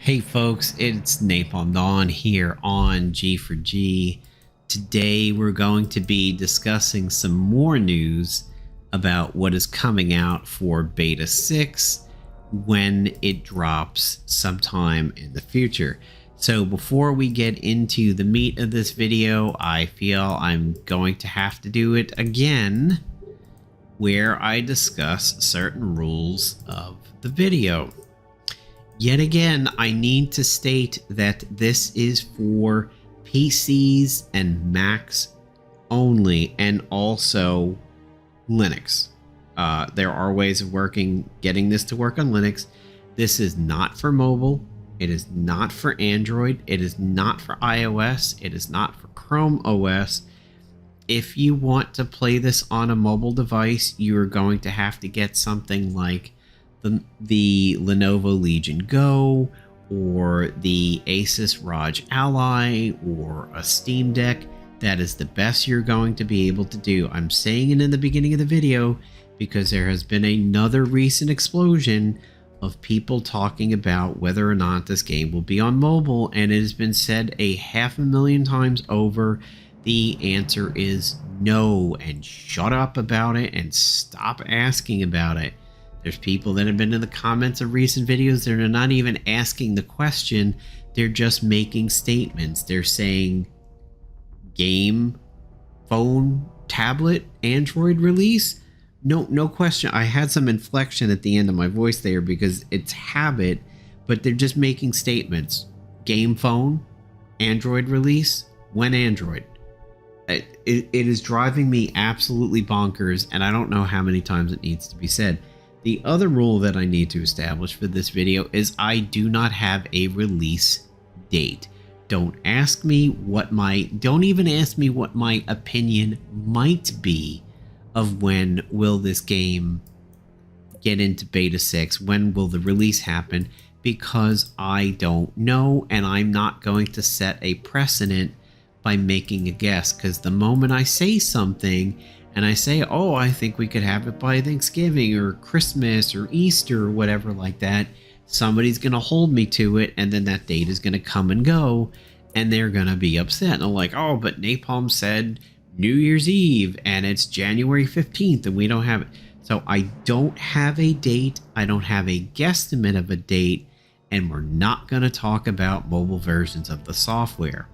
Hey folks, it's Napalm Dawn here on G4G. Today we're going to be discussing some more news about what is coming out for Beta 6 when it drops sometime in the future. So before we get into the meat of this video, I feel I'm going to have to do it again, where I discuss certain rules of the video. Yet again, I need to state that this is for PCs and Macs only, and also Linux. There are ways of getting this to work on Linux. This is not for mobile. It is not for Android. It is not for iOS. It is not for Chrome OS. If you want to play this on a mobile device, you're going to have to get something like the Lenovo Legion Go, or the Asus ROG Ally, or a Steam Deck. That is the best you're going to be able to do. I'm saying it in the beginning of the video because there has been another recent explosion of people talking about whether or not this game will be on mobile, and it has been said 500,000 times over. The answer is no, and shut up about it and stop asking about it. There's people that have been in the comments of recent videos that are not even asking the question. They're just making statements. They're saying game, phone, tablet, Android release. No question. I had some inflection at the end of my voice there because it's habit, but they're just making statements. Game, phone, Android release, when Android. It is driving me absolutely bonkers, and I don't know how many times it needs to be said. The other rule that I need to establish for this video is I do not have a release date. Don't even ask me what my opinion might be of when will this game get into beta 6, when will the release happen, because I don't know, and I'm not going to set a precedent by making a guess, because the moment I say something and I say, oh, I think we could have it by Thanksgiving or Christmas or Easter or whatever like that, somebody's going to hold me to it, and then that date is going to come and go, and they're going to be upset. And I'm like, oh, but Napalm said New Year's Eve, and it's January 15th, and we don't have it. So I don't have a date. I don't have a guesstimate of a date, and we're not going to talk about mobile versions of the software.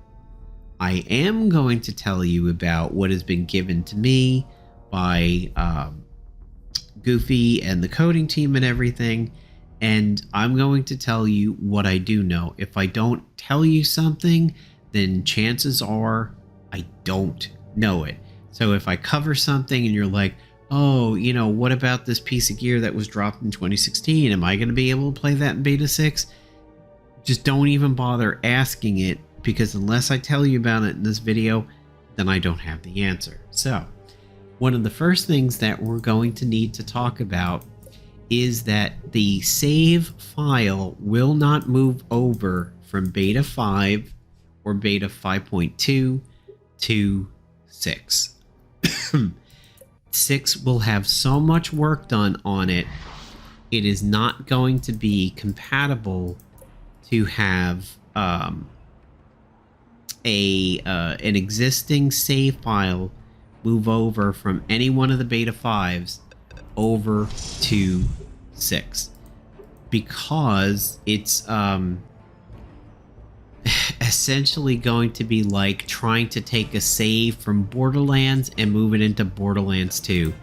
I am going to tell you about what has been given to me by Goofy and the coding team and everything, and I'm going to tell you what I do know. If I don't tell you something, then chances are I don't know it. So if I cover something and you're like, oh, you know, what about this piece of gear that was dropped in 2016? Am I going to be able to play that in Beta 6? Just don't even bother asking it, because unless I tell you about it in this video, then I don't have the answer. So one of the first things that we're going to need to talk about is that the save file will not move over from beta 5 or beta 5.2 to 6. 6 will have so much work done on it, it is not going to be compatible to have an existing save file move over from any one of the beta 5s over to 6, because it's essentially going to be like trying to take a save from Borderlands and move it into Borderlands 2.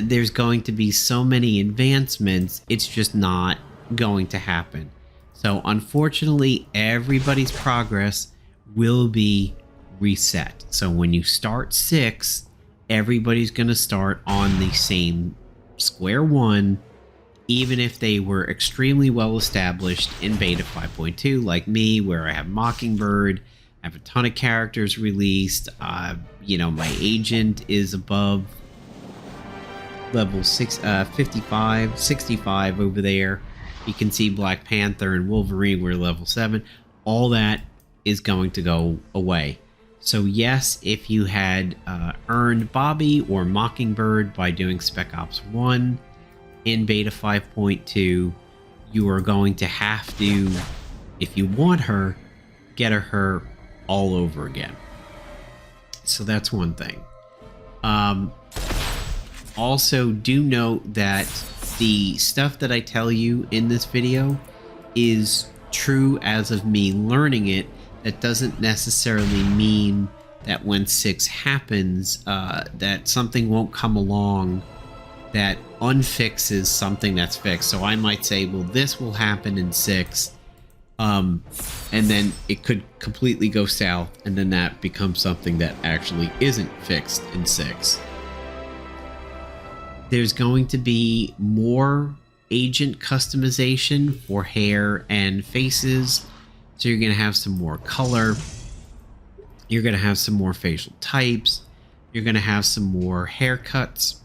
There's going to be so many advancements, it's just not going to happen. So unfortunately, everybody's progress will be reset. So when you start 6, everybody's going to start on the same square one, even if they were extremely well established in beta 5.2, like me, where I have Mockingbird, I have a ton of characters released. You know, my agent is above level 55, 65 over there. You can see Black Panther and Wolverine were level 7. All that is going to go away. So yes, if you had earned Bobby or Mockingbird by doing Spec Ops 1 in beta 5.2, you are going to have to If you want her, get her all over again. So that's one thing. Also, do note that the stuff that I tell you in this video is true as of me learning it. That doesn't necessarily mean that when 6 happens, that something won't come along that unfixes something that's fixed. So I might say, well, this will happen in 6, and then it could completely go south, and then that becomes something that actually isn't fixed in 6. There's going to be more agent customization for hair and faces. So you're going to have some more color. You're going to have some more facial types. You're going to have some more haircuts.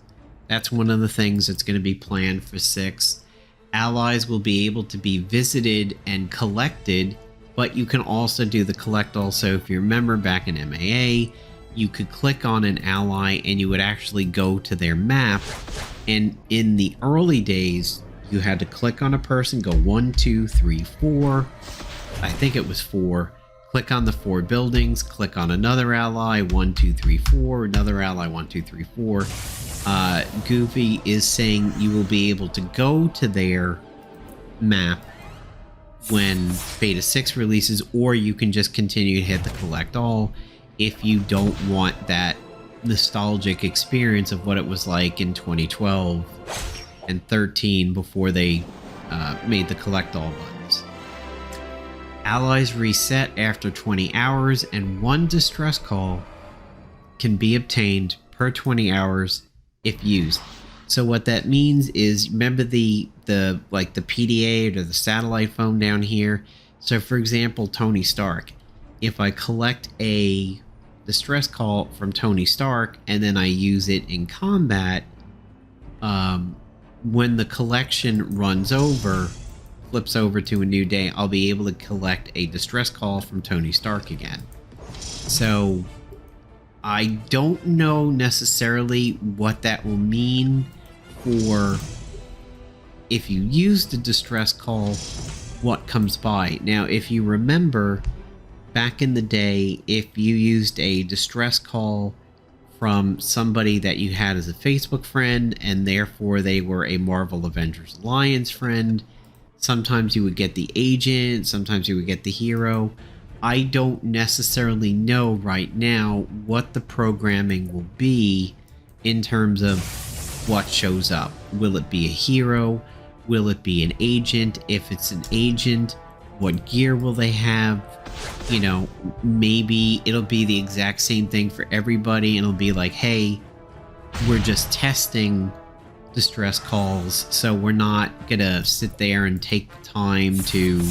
That's one of the things that's going to be planned for 6. Allies will be able to be visited and collected, but you can also do the collect all. So if you remember back in MAA, you could click on an ally and you would actually go to their map. And in the early days, you had to click on a person, go 1, 2, 3, 4. I think it was 4. Click on the 4 buildings, click on another ally, 1, 2, 3, 4, another ally, 1, 2, 3, 4. Goofy is saying you will be able to go to their map when Beta 6 releases, or you can just continue to hit the collect all if you don't want that nostalgic experience of what it was like in 2012 and 13 before they made the collect all buttons. Allies reset after 20 hours, and 1 distress call can be obtained per 20 hours if used. So what that means is, remember the PDA or the satellite phone down here? So for example, Tony Stark, if I collect a distress call from Tony Stark and then I use it in combat, when the collection runs over, flips over to a new day, I'll be able to collect a distress call from Tony Stark again. So I don't know necessarily what that will mean for if you use the distress call, what comes by. Now, if you remember back in the day, if you used a distress call from somebody that you had as a Facebook friend, and therefore they were a Marvel Avengers Alliance friend, sometimes you would get the agent, sometimes you would get the hero. I don't necessarily know right now what the programming will be in terms of what shows up. Will it be a hero? Will it be an agent? If it's an agent, what gear will they have? You know, maybe it'll be the exact same thing for everybody, and it'll be like, hey, we're just testing distress calls, so we're not gonna sit there and take the time to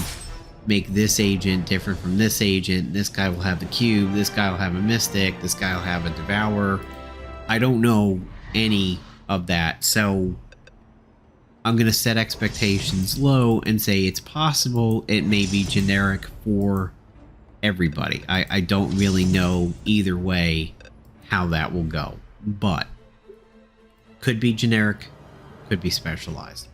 make this agent different from this agent. This guy will have the cube, this guy will have a mystic, this guy will have a devourer. I don't know any of that, so I'm gonna set expectations low and say it's possible it may be generic for everybody. I don't really know either way how that will go, but could be generic, could be specialized.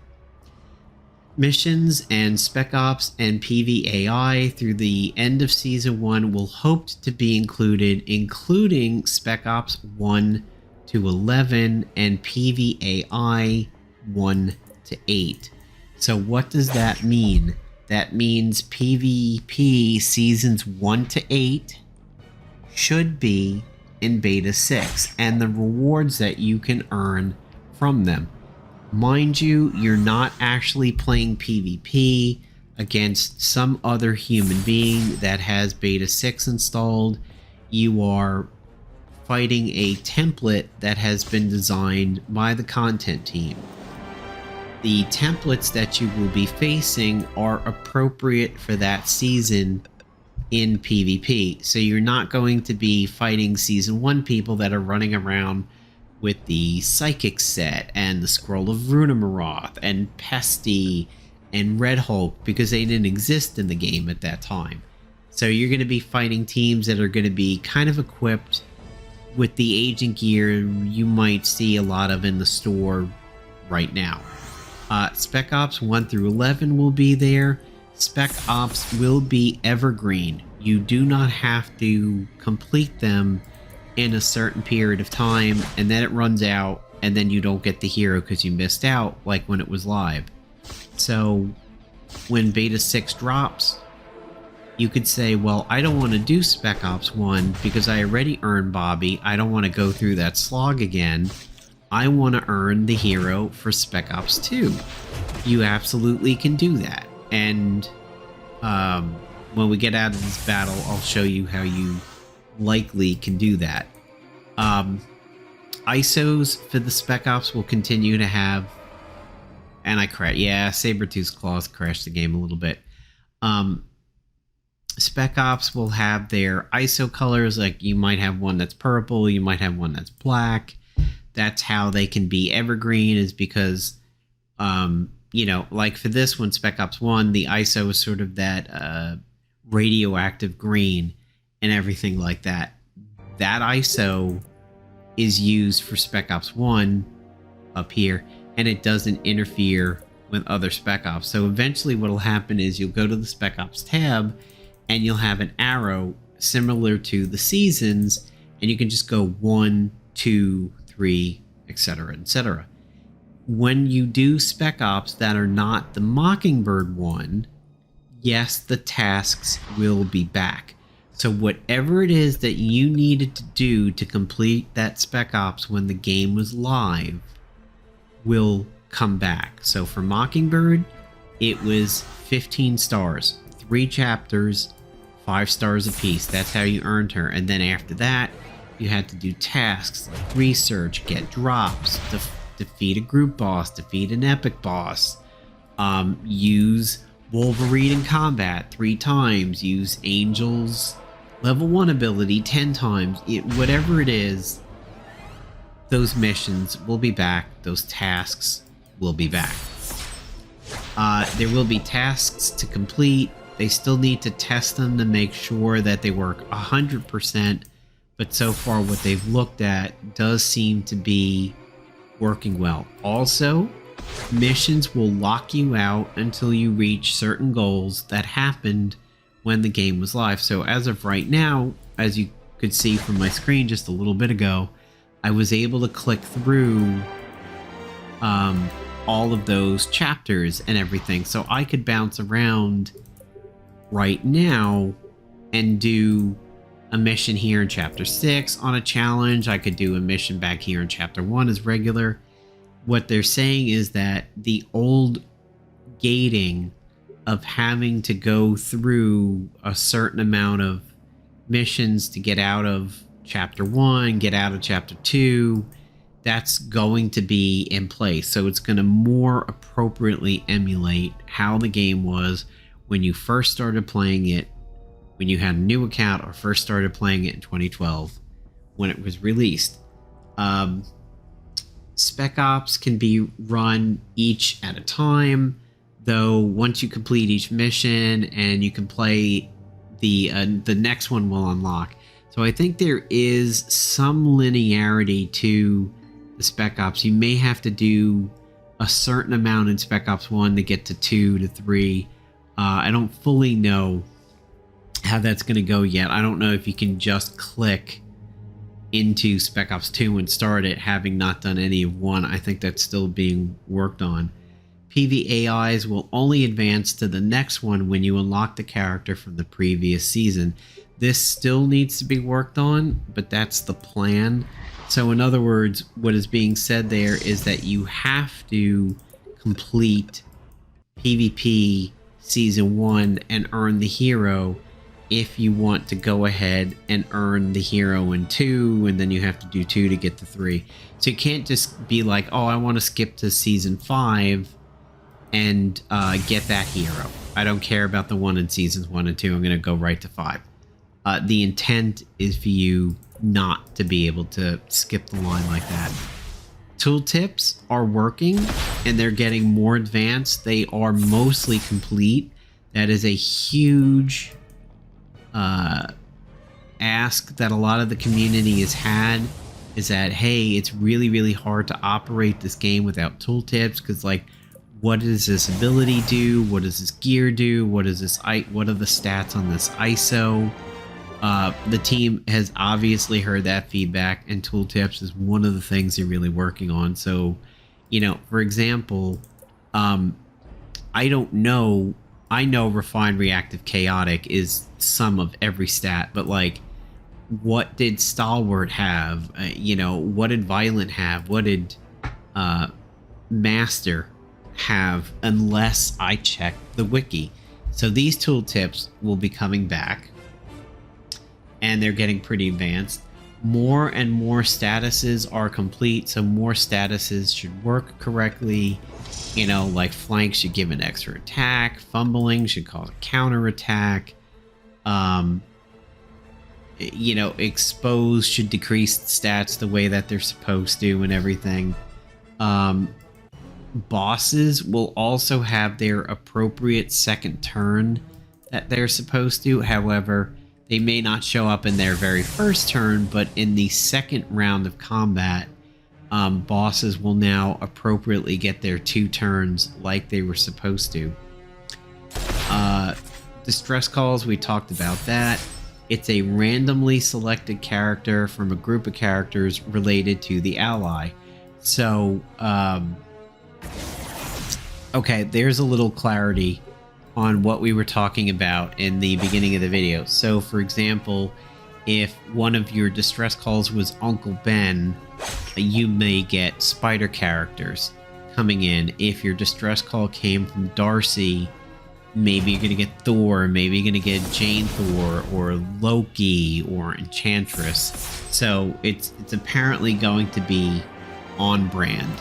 Missions and Spec Ops and PvAI through the end of Season 1 will hoped to be included, including Spec Ops 1 to 11 and PvAI 1 to 8. So what does that mean? That means PvP Seasons 1 to 8 should be in Beta 6, and the rewards that you can earn from them. Mind you, you're not actually playing PvP against some other human being that has Beta 6 installed. You are fighting a template that has been designed by the content team. The templates that you will be facing are appropriate for that season in PvP. So you're not going to be fighting Season 1 people that are running around with the Psychic set and the Scroll of Runamaroth and Pesty and RHulk, because they didn't exist in the game at that time. So you're going to be fighting teams that are going to be kind of equipped with the agent gear you might see a lot of in the store right now. Spec Ops 1 through 11 will be there. Spec Ops will be evergreen. You do not have to complete them in a certain period of time, and then it runs out, and then you don't get the hero because you missed out, like when it was live. So when Beta 6 drops, you could say, well, I don't want to do Spec Ops 1 because I already earned Bobby. I don't want to go through that slog again. I want to earn the hero for Spec Ops 2. You absolutely can do that. And when we get out of this battle, I'll show you how you likely can do that. ISOs for the Spec Ops will continue to have, and Sabertooth's Claws crashed the game a little bit. Spec Ops will have their ISO colors, like you might have one that's purple, you might have one that's black. That's how they can be evergreen, is because, like for this one, Spec Ops 1, the ISO is sort of that radioactive green and everything like that. That ISO is used for Spec Ops 1 up here, and it doesn't interfere with other Spec Ops. So eventually what will happen is you'll go to the Spec Ops tab, and you'll have an arrow similar to the seasons, and you can just go 1, 2, 3, etc., etc. When you do Spec Ops that are not the Mockingbird one, yes, the tasks will be back. So whatever it is that you needed to do to complete that Spec Ops when the game was live will come back. So for Mockingbird, it was 15 stars, 3 chapters, 5 stars apiece. That's how you earned her. And then after that, you had to do tasks like research, get drops, defeat a group boss, defeat an epic boss, use Wolverine in combat 3 times, use Angel's level 1 ability 10 times. Whatever it is, those missions will be back. Those tasks will be back. There will be tasks to complete. They still need to test them to make sure that they work 100%. But so far what they've looked at does seem to be working well. Also, missions will lock you out until you reach certain goals that happened when the game was live. So as of right now, as you could see from my screen just a little bit ago, I was able to click through all of those chapters and everything. So I could bounce around right now and do a mission here in chapter 6 on a challenge. I could do a mission back here in chapter 1 as regular. What they're saying is that the old gating of having to go through a certain amount of missions to get out of chapter 1, get out of chapter 2, that's going to be in place. So it's going to more appropriately emulate how the game was when you first started playing it, when you had a new account or first started playing it in 2012 when it was released. Spec Ops can be run each at a time, though once you complete each mission and you can play, the next one will unlock. So I think there is some linearity to the Spec Ops. You may have to do a certain amount in Spec Ops 1 to get to 2 to 3. I don't fully know how that's going to go yet. I don't know if you can just click into Spec Ops 2 and start it having not done any of 1. I think that's still being worked on. PvAIs will only advance to the next one when you unlock the character from the previous season. This still needs to be worked on, but that's the plan. So in other words, what is being said there is that you have to complete PvP Season 1 and earn the hero if you want to go ahead and earn the hero in 2, and then you have to do 2 to get to 3. So you can't just be like, oh, I want to skip to Season 5 and get that hero. I don't care about the one in Seasons 1 and 2. I'm going to go right to 5. The intent is for you not to be able to skip the line like that. Tooltips are working, and they're getting more advanced. They are mostly complete. That is a huge ask that a lot of the community has had, is that, hey, it's really, really hard to operate this game without tooltips, because like what does this ability do? What does this gear do? What are the stats on this ISO? The team has obviously heard that feedback, and tooltips is one of the things they're really working on. So, for example, I don't know. I know refined, reactive, chaotic is some of every stat, but like, what did stalwart have? What did violent have? What did master have? Unless I check the wiki. So these tooltips will be coming back, and they're getting pretty advanced. More and more statuses are complete, so more statuses should work correctly. Like flank should give an extra attack, fumbling should cause a counter attack. Expose should decrease stats the way that they're supposed to and everything. Bosses will also have their appropriate second turn that they're supposed to. However, they may not show up in their very first turn, but in the second round of combat, bosses will now appropriately get their 2 turns like they were supposed to. Distress calls, we talked about that. It's a randomly selected character from a group of characters related to the ally. So, okay, there's a little clarity on what we were talking about in the beginning of the video. So, for example, if one of your distress calls was Uncle Ben, you may get spider characters coming in. If your distress call came from Darcy, maybe you're going to get Thor, maybe you're going to get Jane Thor, or Loki, or Enchantress. So it's apparently going to be on brand.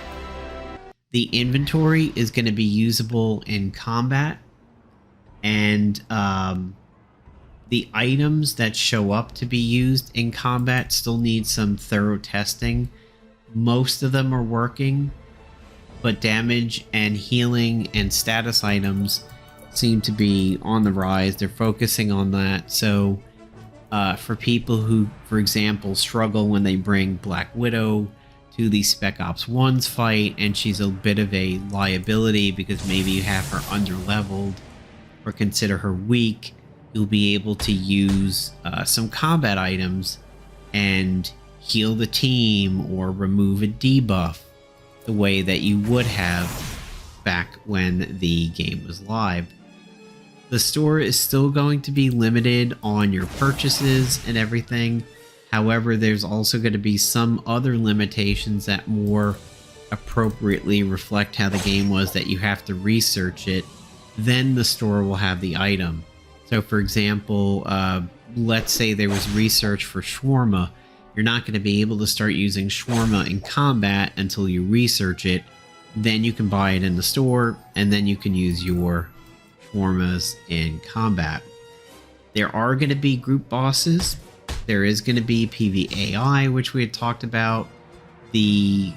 The inventory is going to be usable in combat, and the items that show up to be used in combat still need some thorough testing. Most of them are working, but damage and healing and status items seem to be on the rise. They're focusing on that. So for people who, for example, struggle when they bring Black Widow to the Spec Ops 1's fight, and she's a bit of a liability because maybe you have her under-leveled or consider her weak, you'll be able to use some combat items and heal the team or remove a debuff the way that you would have back when the game was live. The store is still going to be limited on your purchases and everything. However, there's also going to be some other limitations that more appropriately reflect how the game was, that you have to research it. Then the store will have the item. So for example, let's say there was research for shawarma. You're not going to be able to start using shawarma in combat until you research it. Then you can buy it in the store, and then you can use your shawarmas in combat. There are going to be group bosses. There is going to be PvAI, which we had talked about. That's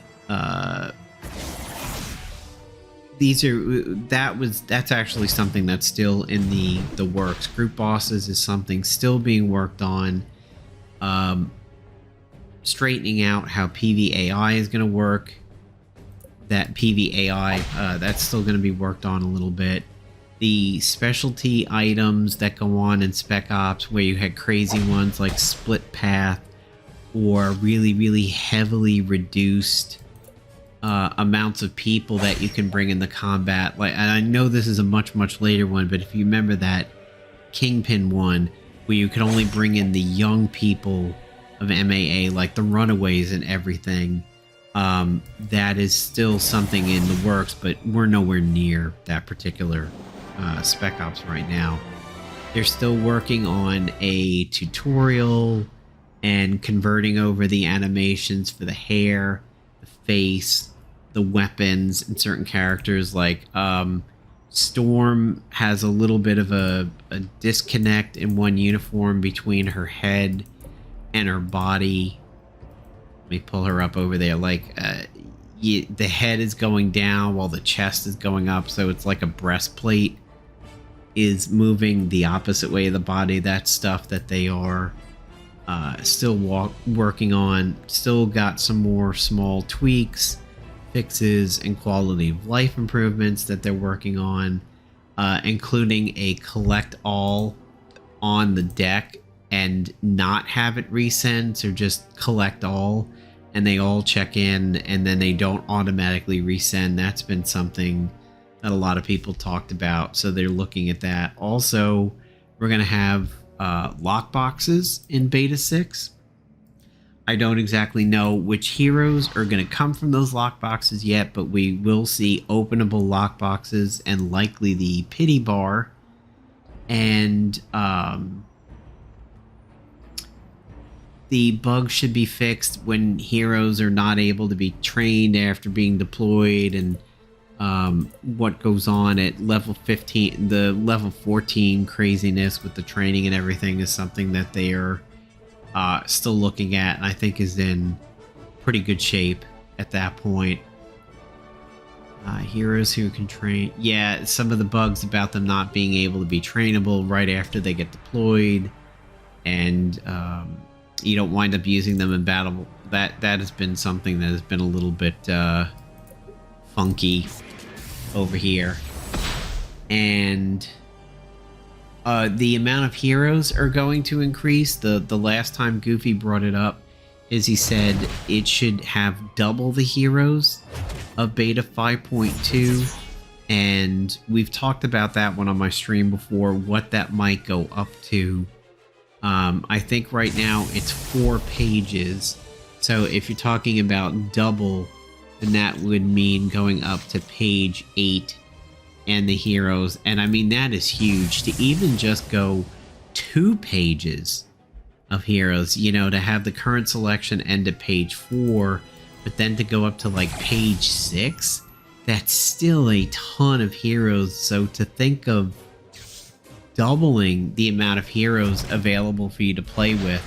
actually something that's still in the works. Group bosses is something still being worked on. Straightening out how PvAI is going to work. That PvAI, that's still going to be worked on a little bit. The specialty items that go on in Spec Ops, where you had crazy ones like split path, or really, really heavily reduced amounts of people that you can bring in the combat. Like, and I know this is a much, much later one, but if you remember that Kingpin one, where you could only bring in the young people of MAA, like the runaways and everything, that is still something in the works, but we're nowhere near that particular Spec Ops right now. They're still working on a tutorial and converting over the animations for the hair, the face, the weapons, and certain characters. Like Storm has a little bit of a disconnect in one uniform between her head and her body. Let me pull her up over there. Like the head is going down while the chest is going up, so it's like a breastplate is moving the opposite way of the body. That's stuff that they are still working on. Still got some more small tweaks, fixes and quality of life improvements that they're working on, including a collect all on the deck and not have it resend, so just collect all and they all check in and then they don't automatically resend. That's been something that a lot of people talked about, so they're looking at that. Also, we're going to have lockboxes in Beta 6. I don't exactly know which heroes are going to come from those lockboxes yet, but we will see openable lockboxes and likely the pity bar. And the bugs should be fixed when heroes are not able to be trained after being deployed, and what goes on at level 15. The level 14 craziness with the training and everything is something that they are still looking at, and I think is in pretty good shape at that point. Heroes who can train. Yeah, some of the bugs about them not being able to be trainable right after they get deployed, and you don't wind up using them in battle. That has been something that has been a little bit funky over here. And the amount of heroes are going to increase. The last time Goofy brought it up is he said it should have double the heroes of Beta 5.2, and we've talked about that one on my stream before, what that might go up to. I think right now it's 4 pages, so if you're talking about double, then that would mean going up to page 8 and the heroes. And I mean, that is huge to even just go 2 pages of heroes, you know, to have the current selection end at page 4, but then to go up to like page 6, that's still a ton of heroes. So to think of doubling the amount of heroes available for you to play with,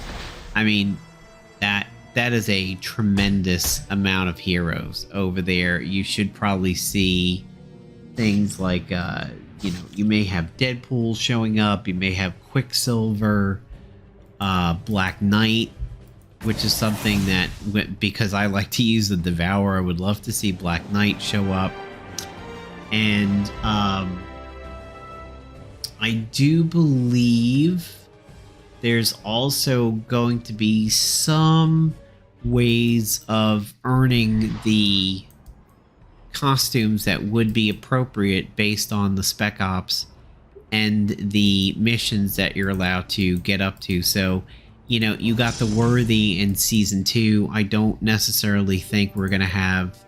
I mean, that is a tremendous amount of heroes over there. You should probably see things like, you know, you may have Deadpool showing up, you may have Quicksilver, Black Knight, which is something that, because I like to use the Devourer, I would love to see Black Knight show up. And I do believe there's also going to be some ways of earning the costumes that would be appropriate based on the Spec Ops and the missions that you're allowed to get up to. So, you know, you got the Worthy in Season 2. I don't necessarily think we're going to have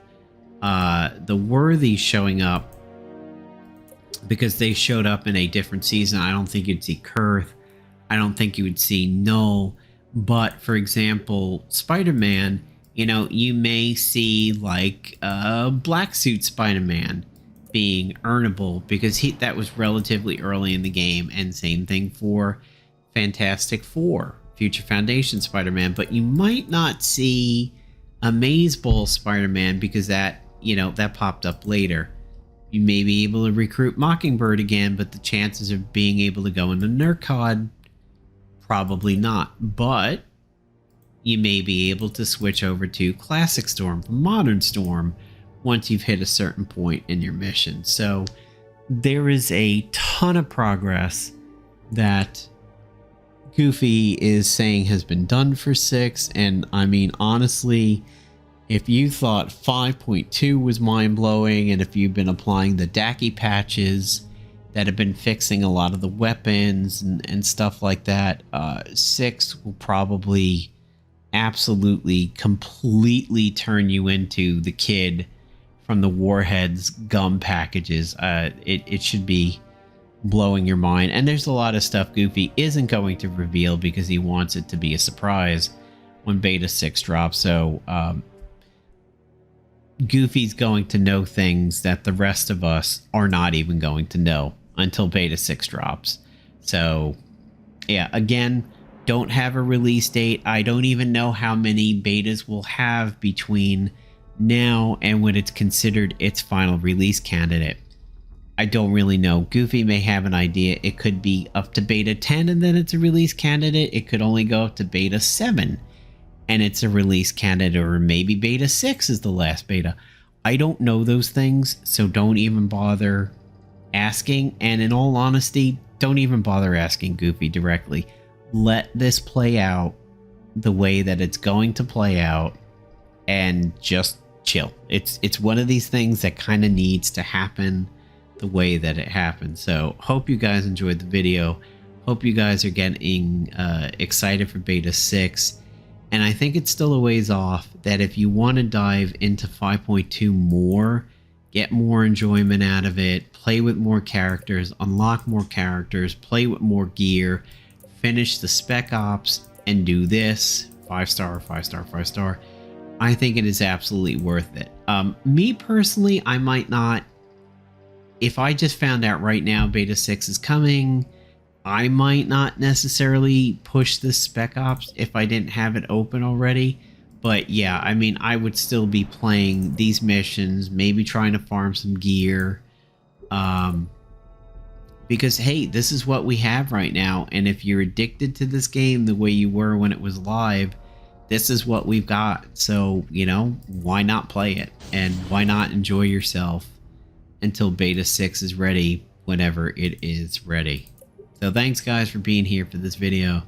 the Worthy showing up because they showed up in a different season. I don't think you'd see Kurth. I don't think you would see Null. But, for example, Spider-Man, you know, you may see like Black Suit Spider-Man being earnable because that was relatively early in the game, and same thing for Fantastic Four, Future Foundation Spider-Man. But you might not see a Maze Ball Spider-Man because that, you know, that popped up later. You may be able to recruit Mockingbird again, but the chances of being able to go into Nurcod, probably not. But you may be able to switch over to Classic Storm from Modern Storm once you've hit a certain point in your mission. So there is a ton of progress that Goofy is saying has been done for 6. And I mean, honestly, if you thought 5.2 was mind-blowing, and if you've been applying the Dacky patches that have been fixing a lot of the weapons and stuff like that, 6 will probably absolutely completely turn you into the kid from the Warheads gum packages. It should be blowing your mind. And there's a lot of stuff Goofy isn't going to reveal because he wants it to be a surprise when Beta 6 drops. So Goofy's going to know things that the rest of us are not even going to know until Beta 6 drops. So yeah, again, don't have a release date. I don't even know how many betas we'll have between now and when it's considered its final release candidate. I don't really know. Goofy may have an idea. It could be up to beta 10 and then it's a release candidate. It could only go up to beta 7 and it's a release candidate, or maybe beta 6 is the last beta. I don't know those things, so don't even bother asking. And in all honesty, don't even bother asking Goofy directly. Let this play out the way that it's going to play out and just chill. It's one of these things that kind of needs to happen the way that it happened. So hope you guys enjoyed the video. Hope you guys are getting excited for beta 6. And I think it's still a ways off, that if you want to dive into 5.2 more, get more enjoyment out of it, play with more characters, unlock more characters, play with more gear, finish the Spec Ops, and do this 5-star, 5-star, 5-star. I think it is absolutely worth it. Me personally, I might not. If I just found out right now beta 6 is coming, I might not necessarily push this Spec Ops if I didn't have it open already. But yeah, I mean, I would still be playing these missions, maybe trying to farm some gear. Because, hey, this is what we have right now. And if you're addicted to this game the way you were when it was live, this is what we've got. So, you know, why not play it? And why not enjoy yourself until beta 6 is ready, whenever it is ready. So thanks guys for being here for this video.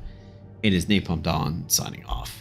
It is Napalm Dawn signing off.